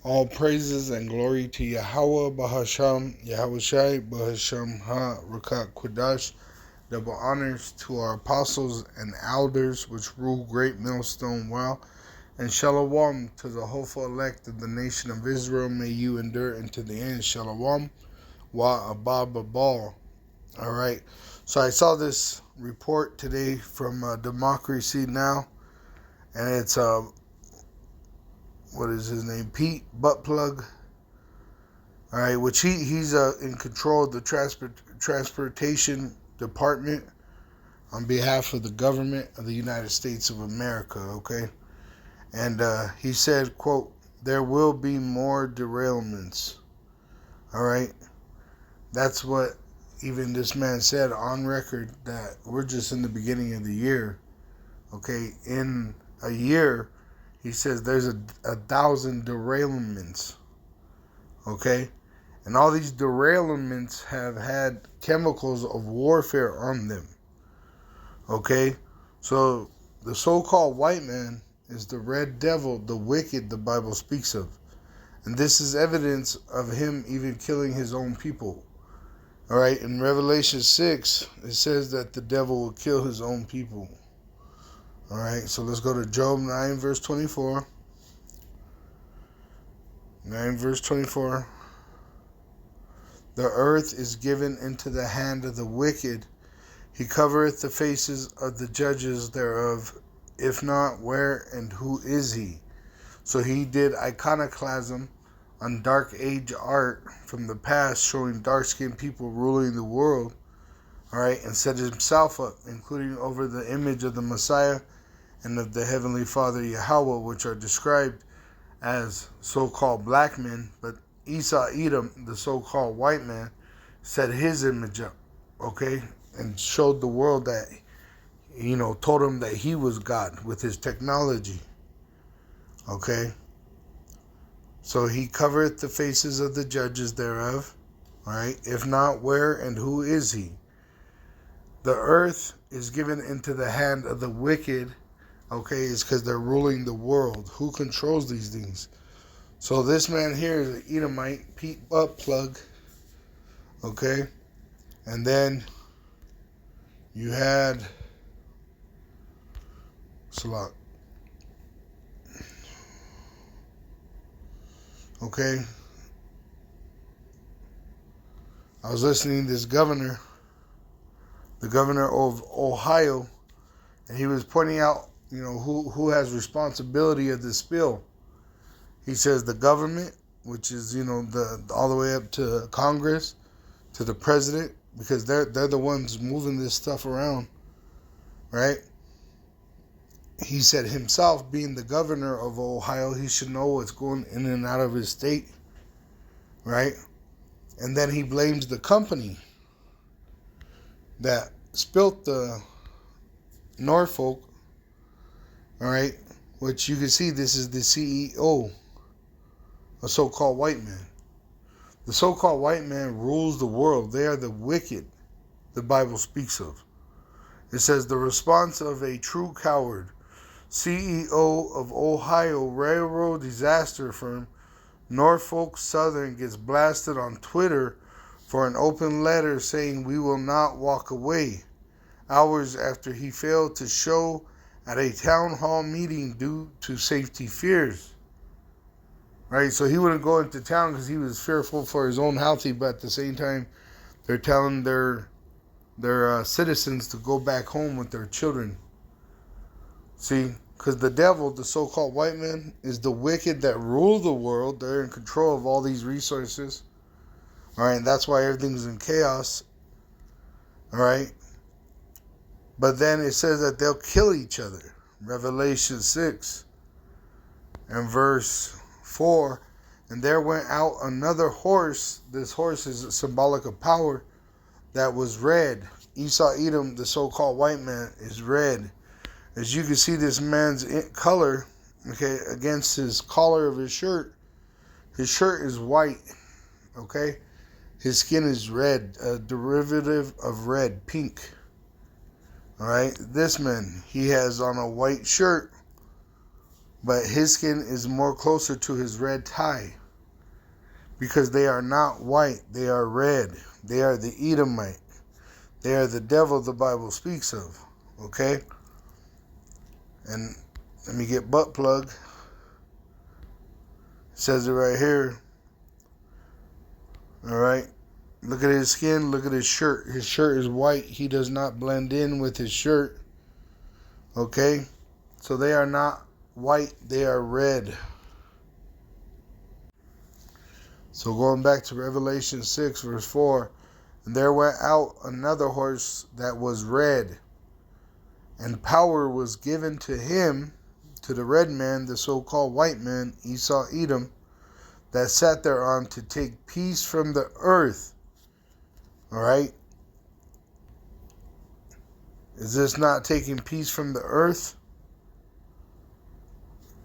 All praises and glory to Yahweh Bahasham, Yahushai Bahasham Ha Rakat Kwadash. Double honors to our apostles and elders which rule great millstone well. And shalom to the hopeful elect of the nation of Israel. May you endure unto the end. Shalom wa abba ball. All right. So I saw this report today from Democracy Now, and it's what is his name? Pete Buttplug. All right, which he's in control of the transportation department on behalf of the government of the United States of America. Okay, and he said, "quote There will be more derailments." All right, that's what even this man said on record, that we're just in the beginning of the year. Okay, in a year, he says there's a 1,000 derailments. Okay, and all these derailments have had chemicals of warfare on them. Okay, so the so-called white man is the red devil, the wicked the Bible speaks of. And this is evidence of him even killing his own people. All right, in Revelation 6, it says that the devil will kill his own people. All right, so let's go to Job 9, verse 24. 9, verse 24. The earth is given into the hand of the wicked. He covereth the faces of the judges thereof. If not, where and who is he? So he did iconoclasm on dark age art from the past, showing dark-skinned people ruling the world. All right, and set himself up, including over the image of the Messiah and of the Heavenly Father Yahweh, which are described as so-called black men, but Esau Edom, the so-called white man, set his image up, okay, and showed the world that, told him that he was God with his technology, okay. So he covereth the faces of the judges thereof, all right. If not, where and who is he? The earth is given into the hand of the wicked, okay, it's because they're ruling the world. Who controls these things? So this man here is an Edomite, Pete Buttplug, okay? And then you had Salat, okay? I was listening to this governor, the governor of Ohio, and he was pointing out, who has responsibility of this spill. He says the government, which is, the all the way up to Congress, to the president, because they're the ones moving this stuff around, right? He said himself, being the governor of Ohio, he should know what's going in and out of his state, right? And then he blames the company that spilt the Norfolk, all right? Which you can see, this is the CEO, a so-called white man. The so-called white man rules the world. They are the wicked the Bible speaks of. It says, the response of a true coward. CEO of Ohio Railroad disaster firm Norfolk Southern gets blasted on Twitter for an open letter saying we will not walk away, hours after he failed to show at a town hall meeting due to safety fears. Right, so he wouldn't go into town because he was fearful for his own health, but at the same time, they're telling their citizens to go back home with their children. See, because the devil, the so-called white man, is the wicked that rule the world. They're in control of all these resources. All right, and that's why everything's in chaos. All right, but then it says that they'll kill each other. Revelation 6 and verse 4. And there went out another horse. This horse is symbolic of power. That was red. Esau Edom, the so-called white man, is red. As you can see, this man's color, okay, against his collar of his shirt. His shirt is white, okay. His skin is red, a derivative of red, pink. All right. This man, he has on a white shirt. but his skin is more closer to his red tie, because they are not white, they are red. They are the Edomite. They are the devil the Bible speaks of. Okay? And let me get butt plug. It says it right here. Alright? Look at his skin, look at his shirt. His shirt is white. He does not blend in with his shirt. Okay? So they are not white, they are red. So going back to Revelation 6 verse 4, and there went out another horse that was red, and power was given to him, to the red man, the so-called white man, Esau Edom, that sat thereon, to take peace from the earth. Alright? Is this not taking peace from the earth?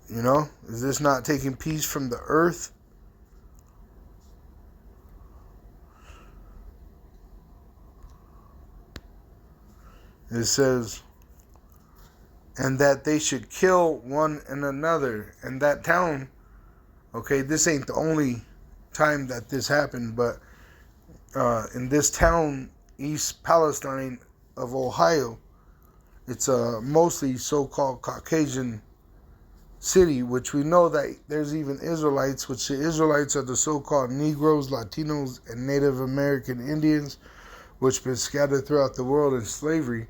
You know? Is this not taking peace from the earth? It says, and that they should kill one and another. And that town, okay, this ain't the only time that this happened, but in this town, East Palestine of Ohio, it's a mostly so-called Caucasian city, which we know that there's even Israelites, which the Israelites are the so-called Negroes, Latinos, and Native American Indians, which been scattered throughout the world in slavery.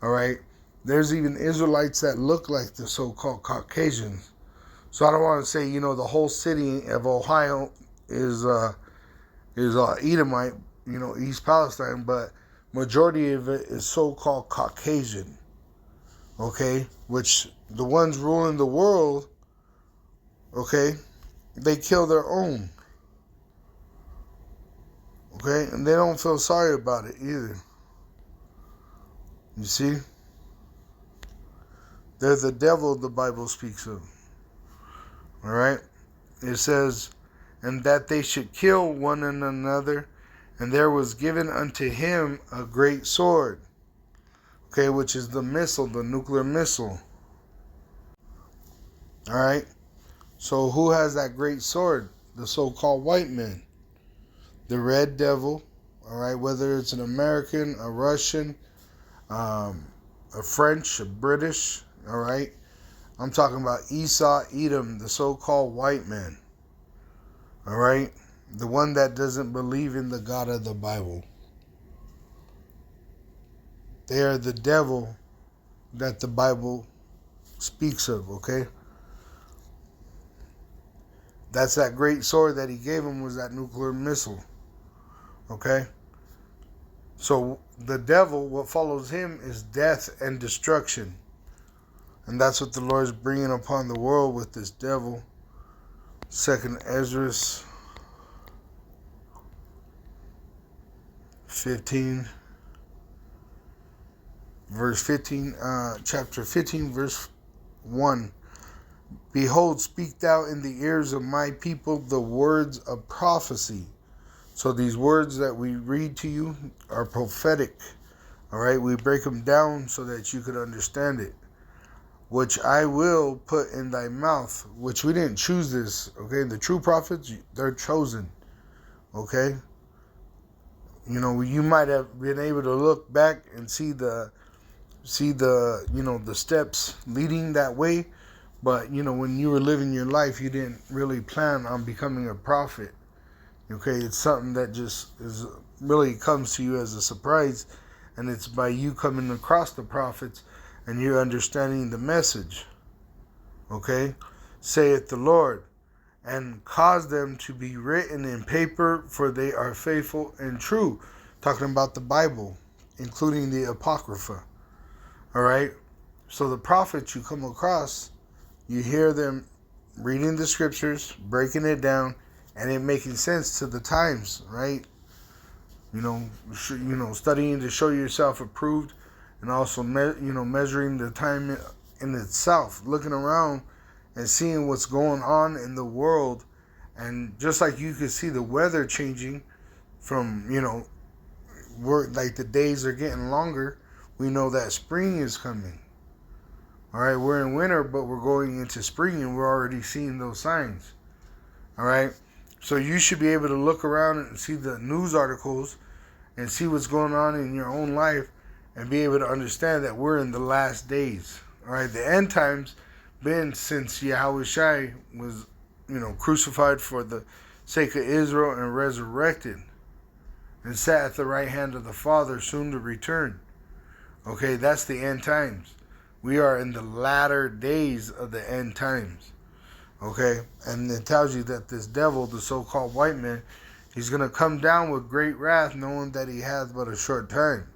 All right, there's even Israelites that look like the so-called Caucasians. So I don't want to say, you know, the whole city of Ohio is Edomite, you know, East Palestine, but majority of it is so-called Caucasian. Okay, which the ones ruling the world, okay, they kill their own. Okay, and they don't feel sorry about it either. You see? They're the devil the Bible speaks of. Alright? It says, and that they should kill one another, and there was given unto him a great sword. Okay, which is the missile, the nuclear missile. Alright? So who has that great sword? The so-called white man. The red devil. Alright, whether it's an American, a Russian, a French, a British, all right? I'm talking about Esau Edom, the so-called white man, all right? The one that doesn't believe in the God of the Bible. They are the devil that the Bible speaks of, okay? That's that great sword that he gave him, was that nuclear missile, okay? So the devil, what follows him is death and destruction. And that's what the Lord is bringing upon the world with this devil. 2nd Ezra 15, verse 15, chapter 15, verse 1. Behold, speak thou in the ears of my people the words of prophecy. So these words that we read to you are prophetic. All right, we break them down so that you could understand it. Which I will put in thy mouth, which we didn't choose this, okay? The true prophets, they're chosen, okay? You know, you might have been able to look back and see the you know, the steps leading that way, but you know, when you were living your life, you didn't really plan on becoming a prophet. Okay, it's something that just really comes to you as a surprise, and it's by you coming across the prophets and you're understanding the message. Okay, saith the Lord, and cause them to be written in paper, for they are faithful and true. Talking about the Bible, including the Apocrypha. All right, so the prophets you come across, you hear them reading the scriptures, breaking it down, and it making sense to the times, right? You know, studying to show yourself approved, and also, measuring the time in itself, looking around and seeing what's going on in the world, and just like you could see the weather changing from, like the days are getting longer, we know that spring is coming. All right, we're in winter, but we're going into spring, and we're already seeing those signs. All right, so you should be able to look around and see the news articles and see what's going on in your own life and be able to understand that we're in the last days. All right, the end times been since Yahushua was, crucified for the sake of Israel and resurrected and sat at the right hand of the Father, soon to return. Okay, that's the end times. We are in the latter days of the end times. Okay, and it tells you that this devil, the so-called white man, he's going to come down with great wrath, knowing that he hath but a short time.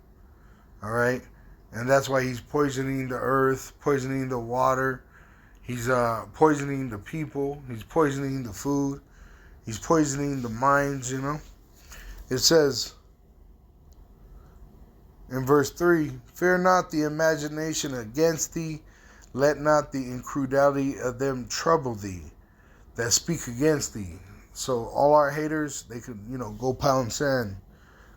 All right, and that's why he's poisoning the earth, poisoning the water. He's poisoning the people. He's poisoning the food. He's poisoning the minds, It says in verse 3, fear not the imagination against thee. Let not the incredulity of them trouble thee that speak against thee. So all our haters, they could, go pound sand.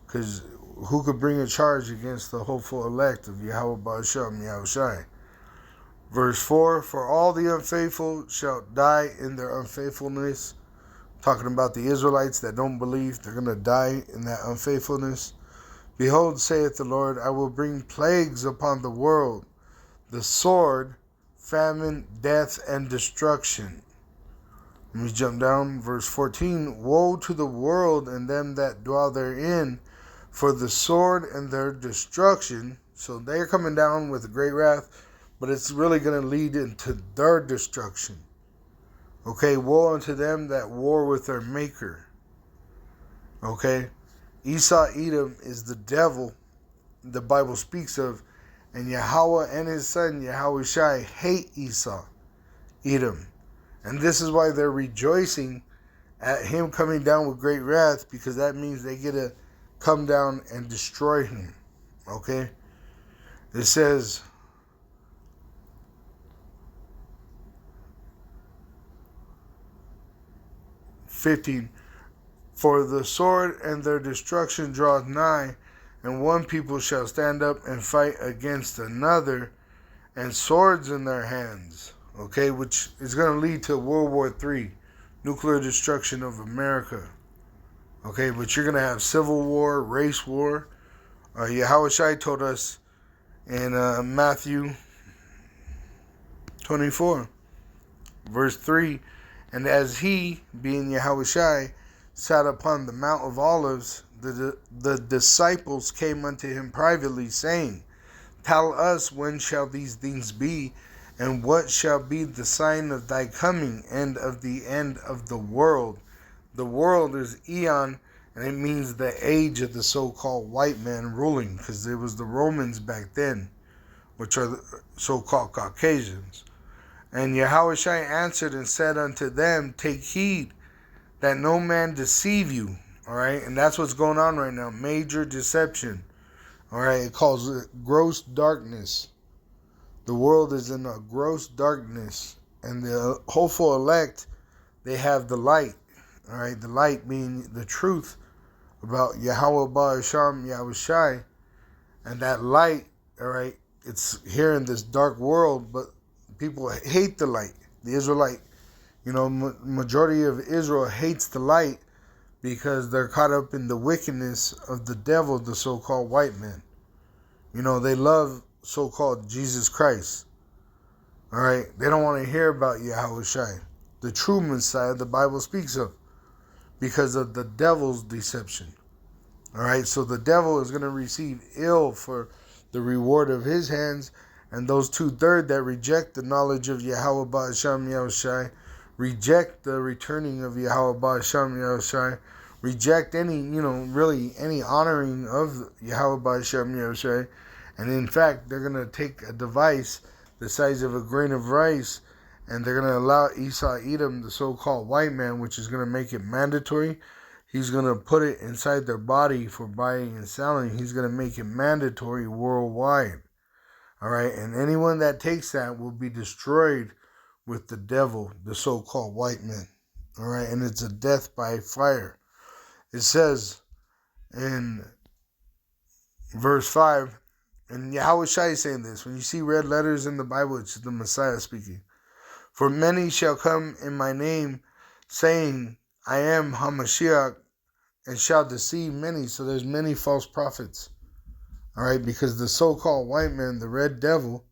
Because who could bring a charge against the hopeful elect of Yahweh Ba'ashem Yahushai? Verse 4, for all the unfaithful shall die in their unfaithfulness. Talking about the Israelites that don't believe, they're going to die in that unfaithfulness. Behold, saith the Lord, I will bring plagues upon the world, the sword, famine, death, and destruction. Let me jump down. Verse 14, woe to the world and them that dwell therein, for the sword and their destruction. So they're coming down with a great wrath, but it's really going to lead into their destruction. Okay, woe unto them that war with their maker. Okay, Esau, Edom is the devil the Bible speaks of, and Yahweh and his son Yahushai hate Esau, Edom. And this is why they're rejoicing at him coming down with great wrath, because that means they get to come down and destroy him. Okay? It says, "15, for the sword and their destruction draweth nigh, and one people shall stand up and fight against another, and swords in their hands." Okay, which is going to lead to World War III, nuclear destruction of America. Okay, but you're going to have civil war, race war. Yahushua told us in Matthew 24, verse 3, and as he, being Yahushua, sat upon the Mount of Olives, the disciples came unto him privately, saying, tell us when shall these things be, and what shall be the sign of thy coming and of the end of the world? The world is eon, and it means the age of the so-called white man ruling, because it was the Romans back then, which are the so-called Caucasians. And Yahushua answered and said unto them, take heed that no man deceive you. All right, and that's what's going on right now, major deception. All right, it calls it gross darkness. The world is in a gross darkness, and the hopeful elect, they have the light. All right, the light being the truth about Yahweh Ba'asham Yahushai, and that light, all right, it's here in this dark world, but people hate the light. The Israelite, majority of Israel hates the light because they're caught up in the wickedness of the devil, the so-called white man. They love so-called Jesus Christ. All right, they don't want to hear about Yahushua, the true Messiah the Bible speaks of, because of the devil's deception. All right, so the devil is going to receive ill for the reward of his hands, and those 2/3 that reject the knowledge of Yahweh Ba'asham Yahushai, reject the returning of Yahweh Ba'asham Yahushai, reject any, really any honoring of Yahweh Ba'asham Yahushai, and in fact, they're going to take a device the size of a grain of rice, and they're going to allow Esau Edom, the so-called white man, which is going to make it mandatory. He's going to put it inside their body for buying and selling. He's going to make it mandatory worldwide. All right, and anyone that takes that will be destroyed with the devil, the so-called white man. All right, and it's a death by fire. It says in verse 5, And Yahweh Shai is saying this. When you see red letters in the Bible, it's the Messiah speaking. For many shall come in my name, saying, I am Hamashiach, and shall deceive many. So there's many false prophets. All right, because the so-called white man, the red devil,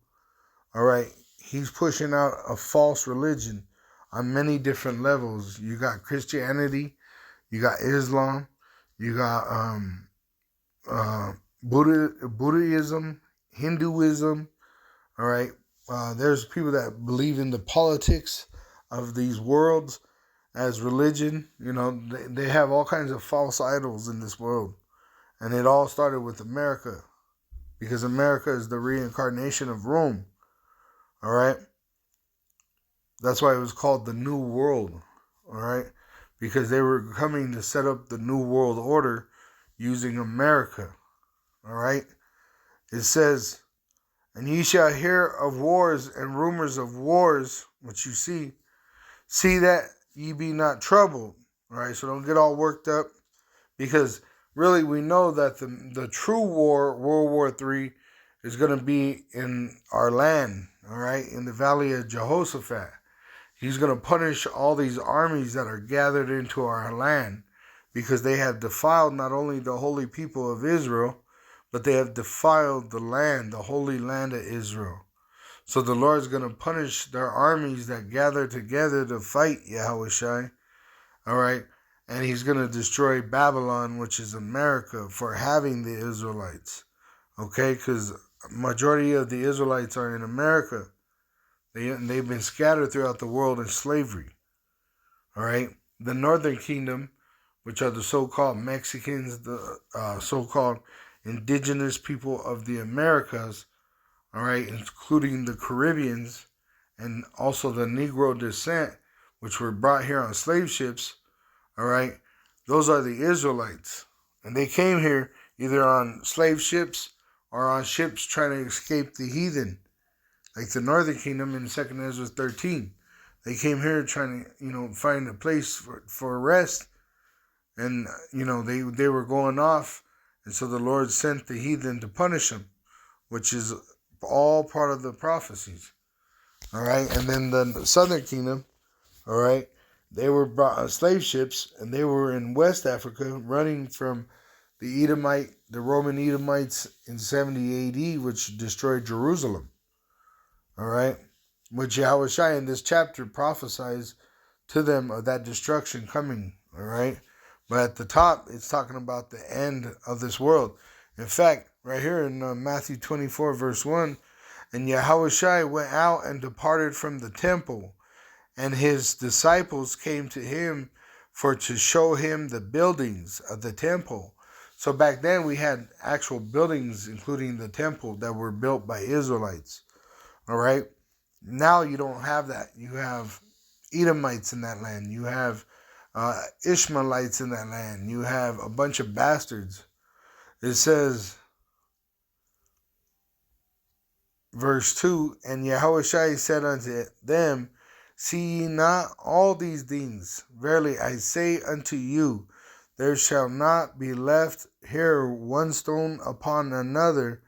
all right, he's pushing out a false religion on many different levels. You got Christianity, you got Islam, you got Buddhism, Hinduism. All right, there's people that believe in the politics of these worlds as religion. You know, they have all kinds of false idols in this world, and it all started with America, because America is the reincarnation of Rome. All right, that's why it was called the New World. All right, because they were coming to set up the New World Order using America. All right, it says, and ye shall hear of wars and rumors of wars, which you see that ye be not troubled. All right, so don't get all worked up, because really we know that the true war, World War III, is going to be in our land. All right, in the Valley of Jehoshaphat. He's going to punish all these armies that are gathered into our land, because they have defiled not only the holy people of Israel, but they have defiled the land, the holy land of Israel. So the Lord's going to punish their armies that gather together to fight Yahweh Shai. All right. And he's going to destroy Babylon, which is America, for having the Israelites. Okay. Because majority of the Israelites are in America. They've been scattered throughout the world in slavery. All right. The Northern Kingdom, which are the so-called Mexicans, the so-called indigenous people of the Americas, all right, including the Caribbeans and also the Negro descent, which were brought here on slave ships, all right, those are the Israelites. And they came here either on slave ships or on ships trying to escape the heathen, like the Northern Kingdom in 2nd Ezra 13. They came here trying to, find a place for rest. And, they were going off. And so the Lord sent the heathen to punish them, which is all part of the prophecies. All right. And then the Southern Kingdom, all right, they were brought on slave ships, and they were in West Africa running from the Roman Edomites in 70 AD, which destroyed Jerusalem. All right. Which Yahweh Shai in this chapter prophesies to them of that destruction coming. All right. But at the top, it's talking about the end of this world. In fact, right here in Matthew 24, verse 1, and Yahweh Shai went out and departed from the temple, and his disciples came to him for to show him the buildings of the temple. So back then we had actual buildings, including the temple, that were built by Israelites. All right. Now you don't have that. You have Edomites in that land. You have Ishmaelites in that land. You have a bunch of bastards. It says, verse 2, and Yahweh Shai said unto them, see ye not all these things? Verily I say unto you, there shall not be left here one stone upon another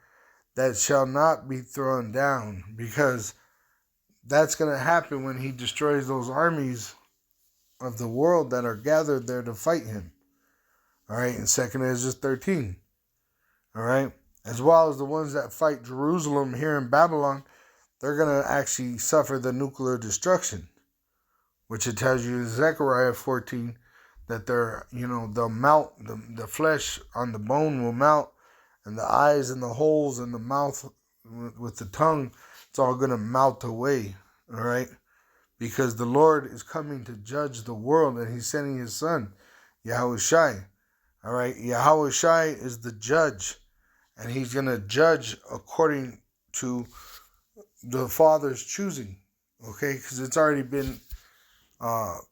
that shall not be thrown down. Because that's going to happen when he destroys those armies of the world that are gathered there to fight him. All right, in 2nd Ezra 13. All right, as well as the ones that fight Jerusalem here in Babylon, they're going to actually suffer the nuclear destruction, which it tells you in Zechariah 14 that they'll melt, the flesh on the bone will melt, and the eyes and the holes in the mouth with the tongue, it's all going to melt away. All right. Because the Lord is coming to judge the world, and he's sending his son, Yahweh Shai. All right. Yahweh Shai is the judge, and he's going to judge according to the Father's choosing. Okay. Because it's already been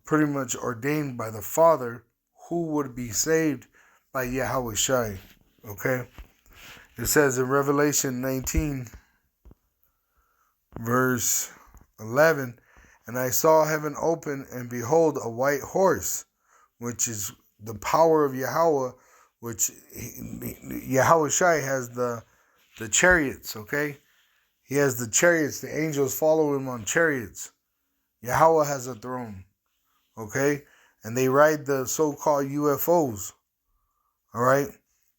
pretty much ordained by the Father who would be saved by Yahweh Shai. Okay. It says in Revelation 19, verse 11, and I saw heaven open, and behold, a white horse, which is the power of Yahweh, which Yahweh Shai has the the chariots, okay? He has the chariots. The angels follow him on chariots. Yahweh has a throne, okay? And they ride the so-called UFOs, all right?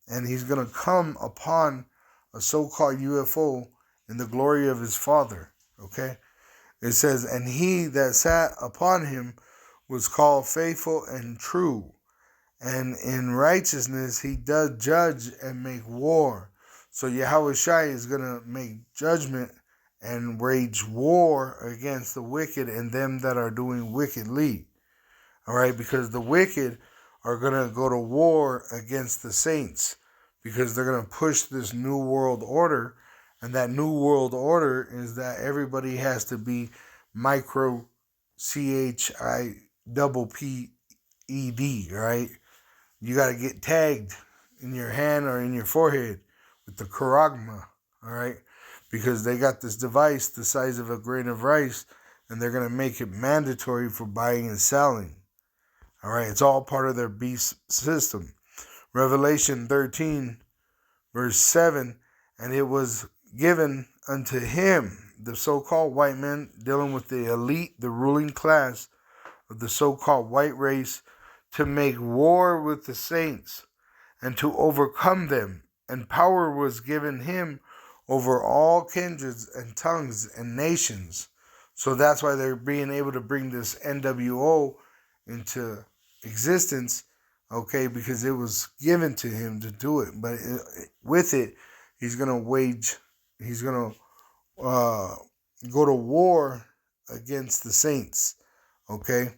And he's going to come upon a so-called UFO in the glory of his Father, okay? It says, and he that sat upon him was called faithful and true, and in righteousness he does judge and make war. So Yahweh Shai is going to make judgment and wage war against the wicked and them that are doing wickedly. All right, because the wicked are going to go to war against the saints because they're going to push this new world order. And that new world order is that everybody has to be micro CHIPPED, right? You got to get tagged in your hand or in your forehead with the charagma, all right? Because they got this device the size of a grain of rice, and they're going to make it mandatory for buying and selling. All right, it's all part of their beast system. Revelation 13, verse 7, and it was given unto him, the so-called white man, dealing with the elite, the ruling class of the so-called white race, to make war with the saints and to overcome them. And power was given him over all kindreds and tongues and nations. So that's why they're being able to bring this NWO into existence, okay, because it was given to him to do it. But with it, he's going to go to war against the saints, okay?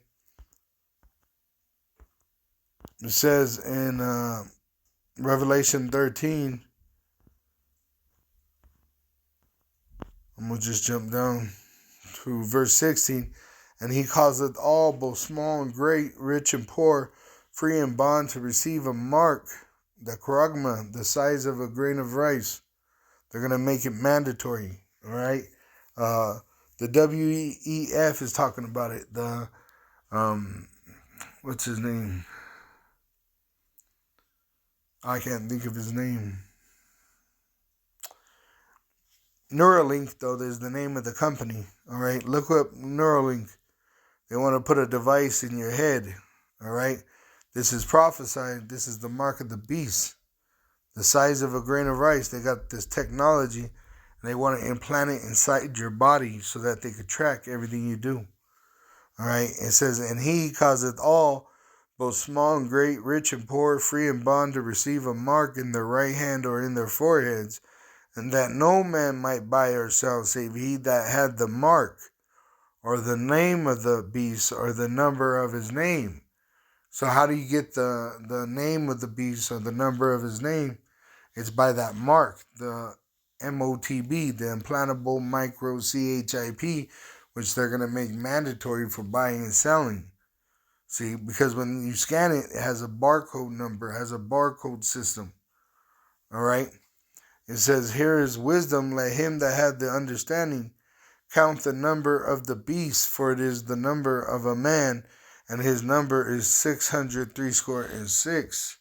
It says in Revelation 13, I'm going to just jump down to verse 16, and he causeth all, both small and great, rich and poor, free and bond, to receive a mark, the charagma, the size of a grain of rice. They're going to make it mandatory, all right? The WEF is talking about it. The, what's his name? I can't think of his name. Neuralink, though, is the name of the company. All right, look up Neuralink. They want to put a device in your head. All right, this is prophesied. This is the mark of the beast, the size of a grain of rice. They got this technology, and they want to implant it inside your body so that they could track everything you do. All right, it says, and he causeth all, both small and great, rich and poor, free and bond, to receive a mark in their right hand or in their foreheads, and that no man might buy or sell save he that had the mark, or the name of the beast, or the number of his name. So how do you get the name of the beast or the number of his name? It's by that mark, the MOTB, the implantable micro CHIP, which they're going to make mandatory for buying and selling. See, because when you scan it, it has a barcode number, has a barcode system. All right? It says, here is wisdom, let him that hath the understanding count the number of the beast, for it is the number of a man, and his number is 666.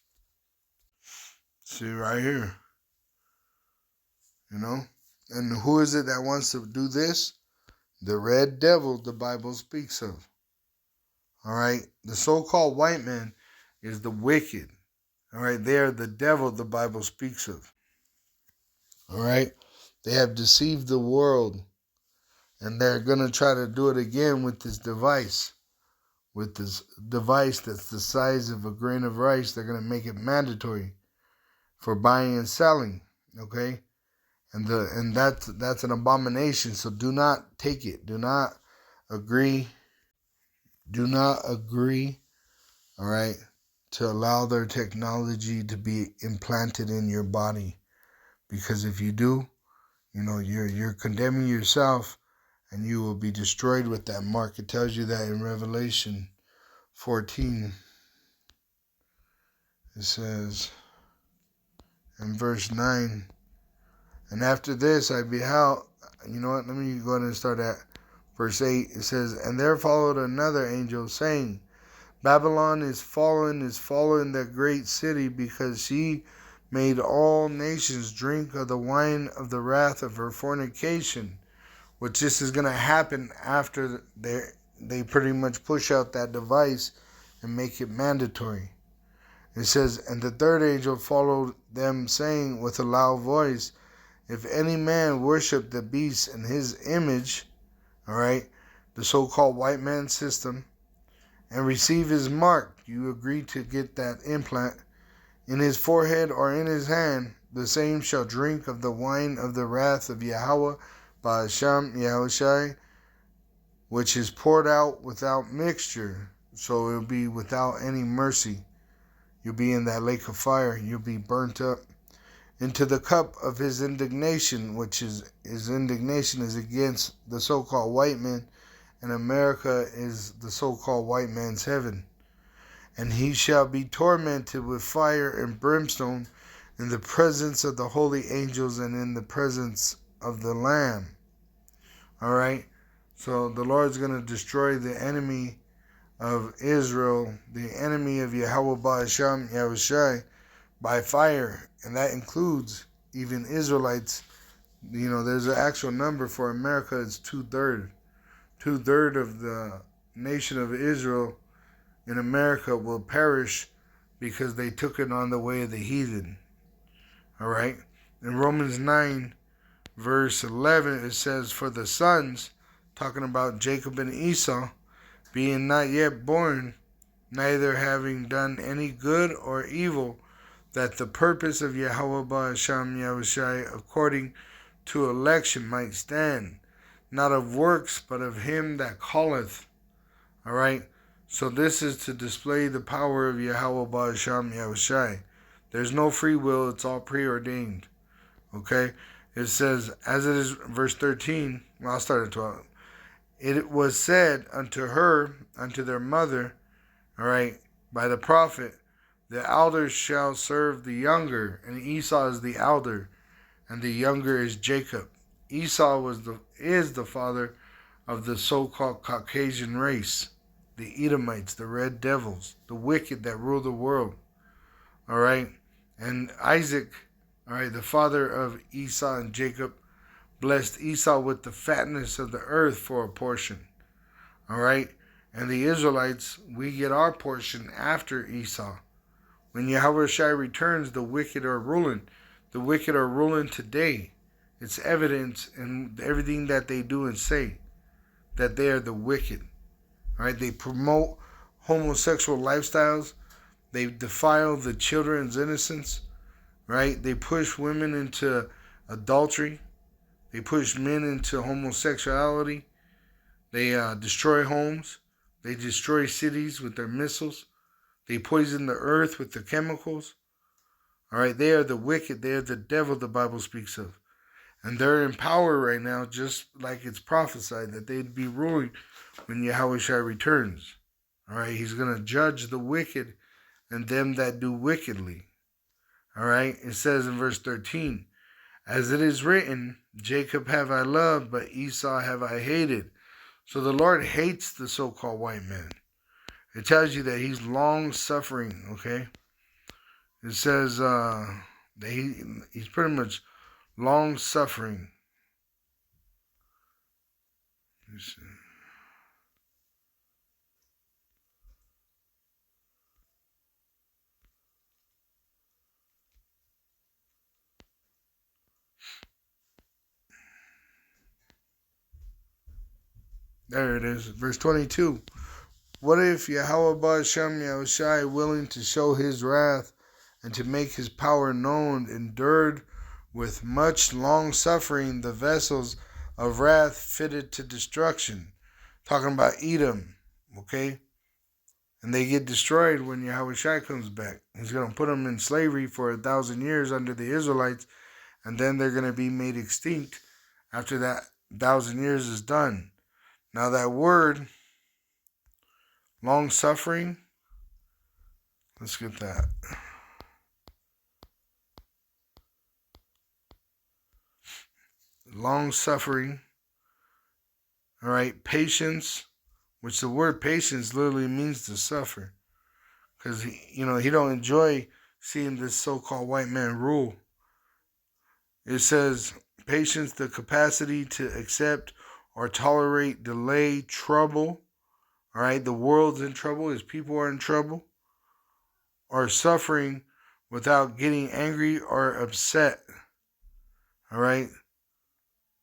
See right here. You know? And who is it that wants to do this? The red devil the Bible speaks of. All right? The so-called white man is the wicked. All right? They are the devil the Bible speaks of. All right? They have deceived the world. And they're going to try to do it again with this device. With this device that's the size of a grain of rice. They're going to make it mandatory for buying and selling. Okay? And that's an abomination. So do not take it. Do not agree. Do not agree. All right? To allow their technology to be implanted in your body. Because if you do, you know, you're condemning yourself, and you will be destroyed with that mark. It tells you that in Revelation 14. It says in verse 9, and after this I beheld, you know what, let me go ahead and start at verse 8. It says, and there followed another angel, saying, Babylon is fallen, that great city, because she made all nations drink of the wine of the wrath of her fornication, which this is going to happen after they pretty much push out that device and make it mandatory. It says, and the third angel followed them, saying with a loud voice, if any man worship the beast and his image, all right, the so-called white man system, and receive his mark, you agree to get that implant, in his forehead or in his hand, the same shall drink of the wine of the wrath of Yahweh Ba'asham Yahushai, which is poured out without mixture. So it will be without any mercy. You'll be in that lake of fire. You'll be burnt up into the cup of his indignation, which is his indignation is against the so-called white man, and America is the so-called white man's heaven. And he shall be tormented with fire and brimstone in the presence of the holy angels and in the presence of the Lamb. All right? So the Lord's going to destroy the enemy of Israel, the enemy of Yahweh Ba'asham Yahushai, by fire. And that includes even Israelites. You know, there's an actual number for America. It's 2/3. 2/3 of the nation of Israel in America will perish because they took it on the way of the heathen. All right? In Romans 9, verse 11, it says, for the sons, talking about Jacob and Esau, being not yet born, neither having done any good or evil, that the purpose of Yahweh Ba'asham Yahushai according to election might stand, not of works, but of him that calleth. All right? So this is to display the power of Yahweh Ba'asham Yahushai. There's no free will. It's all preordained. Okay? It says, as it is, verse 13, well, I'll start at 12. It was said unto her, unto their mother, all right, by the prophet, the elder shall serve the younger, and Esau is the elder, and the younger is Jacob. Esau is the father of the so-called Caucasian race, the Edomites, the red devils, the wicked that rule the world. All right, and Isaac, all right, the father of Esau and Jacob, blessed Esau with the fatness of the earth for a portion. All right, and the Israelites, we get our portion after Esau. When Yahweh Shai returns, the wicked are ruling. The wicked are ruling today. It's evident in everything that they do and say that they are the wicked. All right, they promote homosexual lifestyles. They defile the children's innocence. Right, they push women into adultery. They push men into homosexuality. They destroy homes. They destroy cities with their missiles. They poison the earth with the chemicals. All right, they are the wicked. They are the devil the Bible speaks of. And they're in power right now, just like it's prophesied that they'd be ruling when Yahweh Shai returns. All right, he's going to judge the wicked and them that do wickedly. All right, it says in verse 13, as it is written, Jacob have I loved, but Esau have I hated. So the Lord hates the so-called white man. It tells you that he's long-suffering, okay? It says that he's pretty much long-suffering. There it is, verse 22. What if Yahweh Ba'asham Yahushai, willing to show his wrath and to make his power known, endured with much long suffering the vessels of wrath fitted to destruction? Talking about Edom, okay? And they get destroyed when Yahweh Shai comes back. He's going to put them in slavery for 1,000 years under the Israelites, and then they're going to be made extinct after that 1,000 years is done. Now that word, long suffering, let's get that. Long suffering, all right, patience, which the word patience literally means to suffer. Because, he don't enjoy seeing this so-called white man rule. It says patience, the capacity to accept or tolerate delay, trouble. All right, the world's in trouble, his people are in trouble, or suffering without getting angry or upset. All right,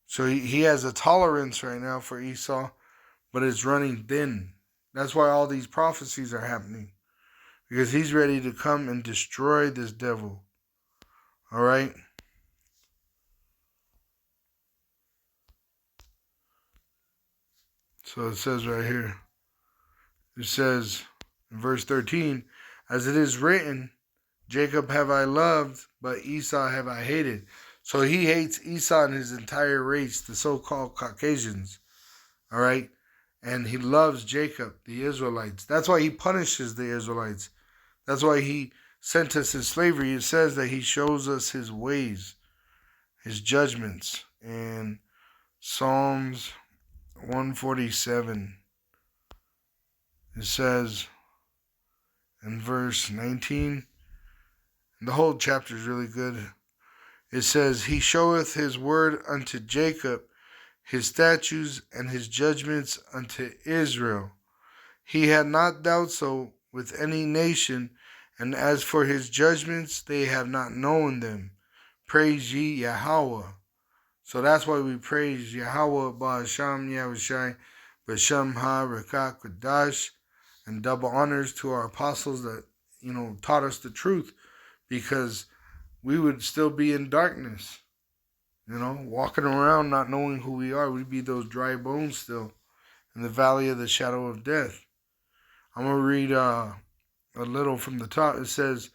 so he has a tolerance right now for Esau, but it's running thin. That's why all these prophecies are happening, because he's ready to come and destroy this devil. All right. So it says right here, it says in verse 13, as it is written, Jacob have I loved, but Esau have I hated. So he hates Esau and his entire race, the so-called Caucasians. All right. And he loves Jacob, the Israelites. That's why he punishes the Israelites. That's why he sent us in slavery. It says that he shows us his ways, his judgments. In Psalms 147, it says in verse 19, and the whole chapter is really good. It says, he showeth his word unto Jacob, his statutes and his judgments unto Israel. He had not dealt so with any nation, and as for his judgments, they have not known them. Praise ye Yahweh. So that's why we praise Yahweh, Ba'asham Yahushai, B'Shem Ha Rekah Kodash, and double honors to our apostles that, taught us the truth, because we would still be in darkness, walking around not knowing who we are. We'd be those dry bones still in the valley of the shadow of death. I'm going to read a little from the top. It says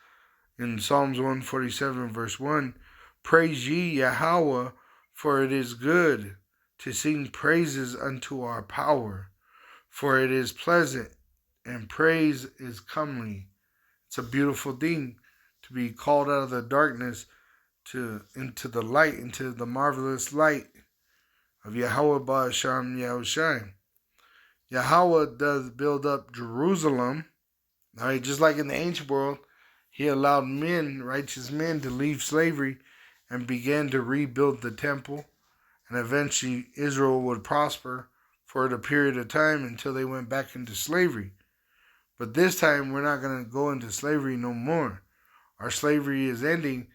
in Psalms 147, verse 1, praise ye Yahweh, for it is good to sing praises unto our power, for it is pleasant, and praise is comely. It's a beautiful thing to be called out of the darkness into the light, into the marvelous light of Yahweh Ba'asham Yahushai. Yahweh does build up Jerusalem. All right, just like in the ancient world, he allowed men, righteous men, to leave slavery and began to rebuild the temple. And eventually Israel would prosper for a period of time until they went back into slavery. But this time we're not going to go into slavery no more. Our slavery is ending,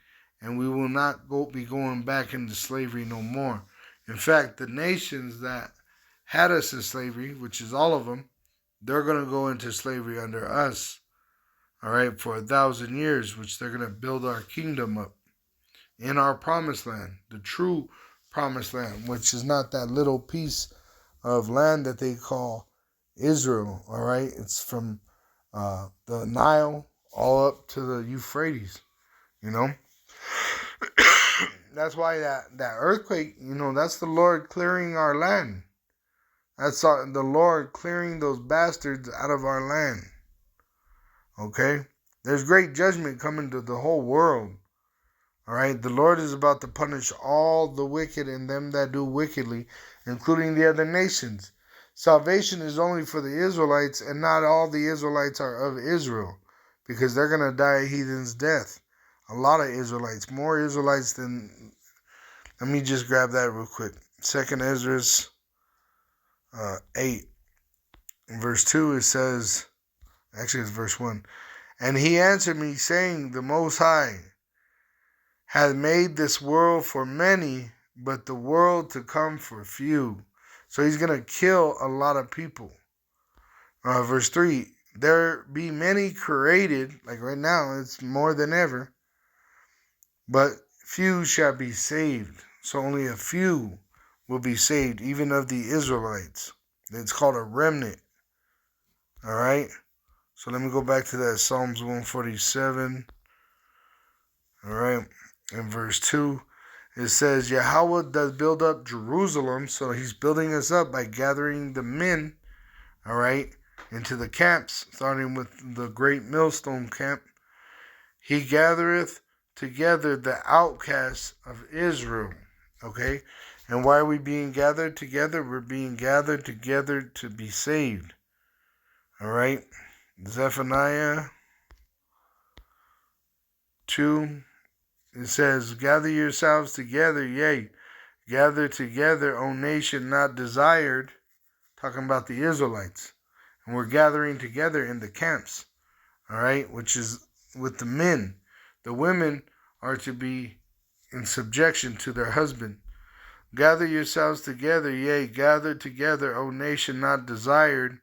and we will not be going back into slavery no more. In fact, the nations that had us in slavery, which is all of them, they're going to go into slavery under us, all right, for 1,000 years, which they're going to build our kingdom up in our promised land, the true promised land, which is not that little piece of land that they call Israel, all right? It's from the Nile all up to the Euphrates, That's why that earthquake, that's the Lord clearing our land. That's the Lord clearing those bastards out of our land. Okay? There's great judgment coming to the whole world. All right? The Lord is about to punish all the wicked and them that do wickedly, including the other nations. Salvation is only for the Israelites, and not all the Israelites are of Israel, because they're going to die a heathen's death. A lot of Israelites, more Israelites than... Let me just grab that real quick. 2nd Ezra 8, verse 2, it says, actually it's verse 1. And he answered me, saying, the Most High hath made this world for many, but the world to come for few. So he's going to kill a lot of people. Verse 3, there be many created, like right now, it's more than ever, but few shall be saved. So only a few will be saved, even of the Israelites. It's called a remnant. All right? So let me go back to that Psalms 147. All right? In verse 2, it says, Yahweh does build up Jerusalem. So he's building us up by gathering the men, all right, into the camps, starting with the great millstone camp. He gathereth together the outcasts of Israel. Okay? And why are we being gathered together? We're being gathered together to be saved. All right? Zephaniah 2, it says, gather yourselves together, yea, gather together, O nation not desired, talking about the Israelites. And we're gathering together in the camps, all right, which is with the men. The women are to be in subjection to their husband. Gather yourselves together, yea, gather together, O nation not desired,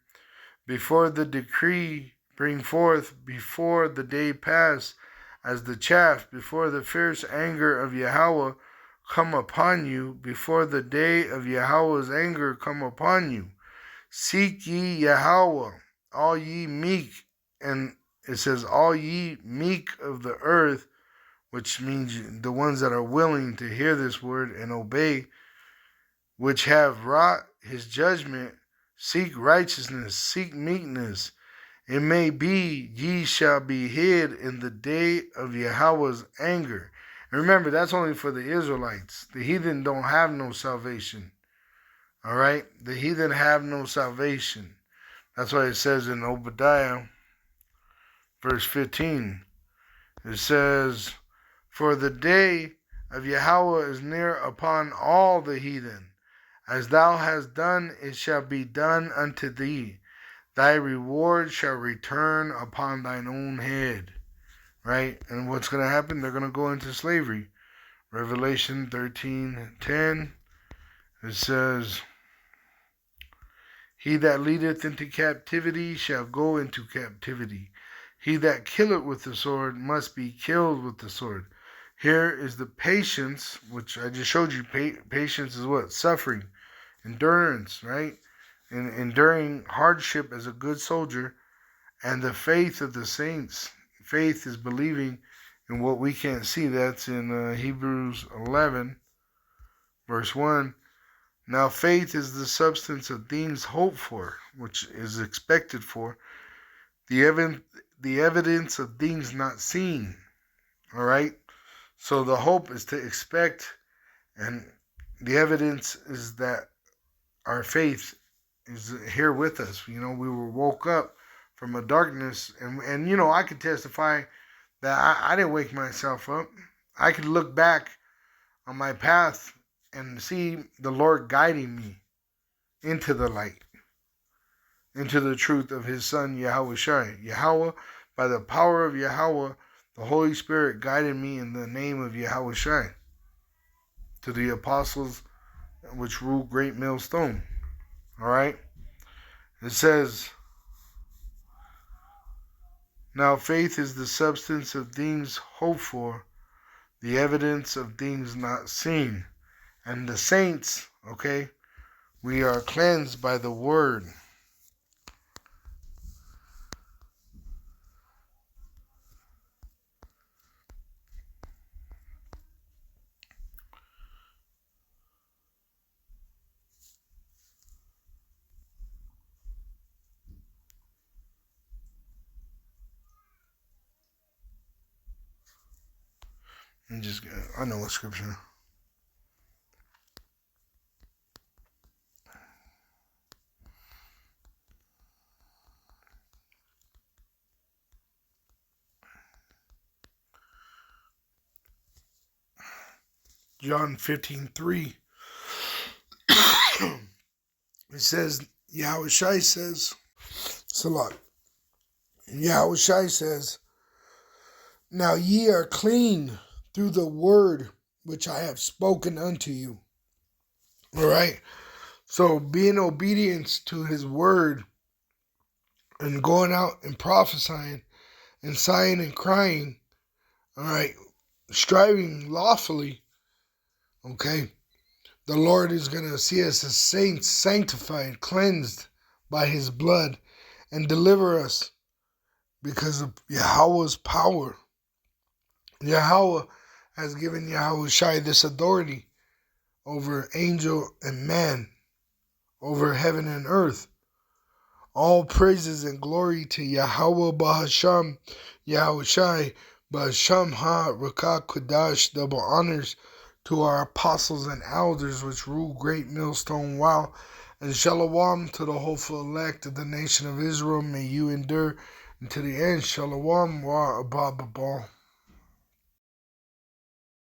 before the decree bring forth, before the day pass, as the chaff, before the fierce anger of Yahweh come upon you, before the day of Yahweh's anger come upon you. Seek ye Yahweh, all ye meek, and it says, all ye meek of the earth, which means the ones that are willing to hear this word and obey, which have wrought his judgment, seek righteousness, seek meekness. It may be ye shall be hid in the day of Yahweh's anger. And remember, that's only for the Israelites. The heathen don't have no salvation. All right? The heathen have no salvation. That's why it says in Obadiah, verse 15, it says, for the day of Yahweh is near upon all the heathen. As thou hast done, it shall be done unto thee. Thy reward shall return upon thine own head. Right? And what's going to happen? They're going to go into slavery. Revelation 13:10, it says, he that leadeth into captivity shall go into captivity. He that killeth with the sword must be killed with the sword. Here is the patience, which I just showed you. Patience is what? Suffering. Endurance, right? And enduring hardship as a good soldier. And the faith of the saints. Faith is believing in what we can't see. That's in Hebrews 11, verse 1. Now faith is the substance of things hoped for, which is expected for, the evidence of things not seen. All right? So the hope is to expect, and the evidence is that our faith is here with us. You know, we were woke up from a darkness, and you know, I could testify that I didn't wake myself up. I could look back on my path and see the Lord guiding me into the light, into the truth of his son, Yahweh Shai. Yahweh, by the power of Yahweh, the Holy Spirit guided me in the name of Yahweh Shai to the apostles which rule Great Millstone. All right? It says, now faith is the substance of things hoped for, the evidence of things not seen. And the saints, okay, we are cleansed by the word. I know what scripture. John 15:3. It says, Yahweh Shai says, Salat. Yahweh Shai says, now ye are clean through the word which I have spoken unto you. All right. So being obedient to his word and going out and prophesying and sighing and crying, all right, striving lawfully, okay, the Lord is going to see us as saints, sanctified, cleansed by his blood, and deliver us because of Yahweh's power. Yahweh has given Yahweh Shai this authority over angel and man, over heaven and earth. All praises and glory to Yahweh Bahasham, Yahweh Shai, Bahasham Ha Rakah Kodash, double honors to our apostles and elders which rule Great Millstone Wow, and Shalom to the hopeful elect of the nation of Israel. May you endure unto the end. Shalom Wa Abba Babal.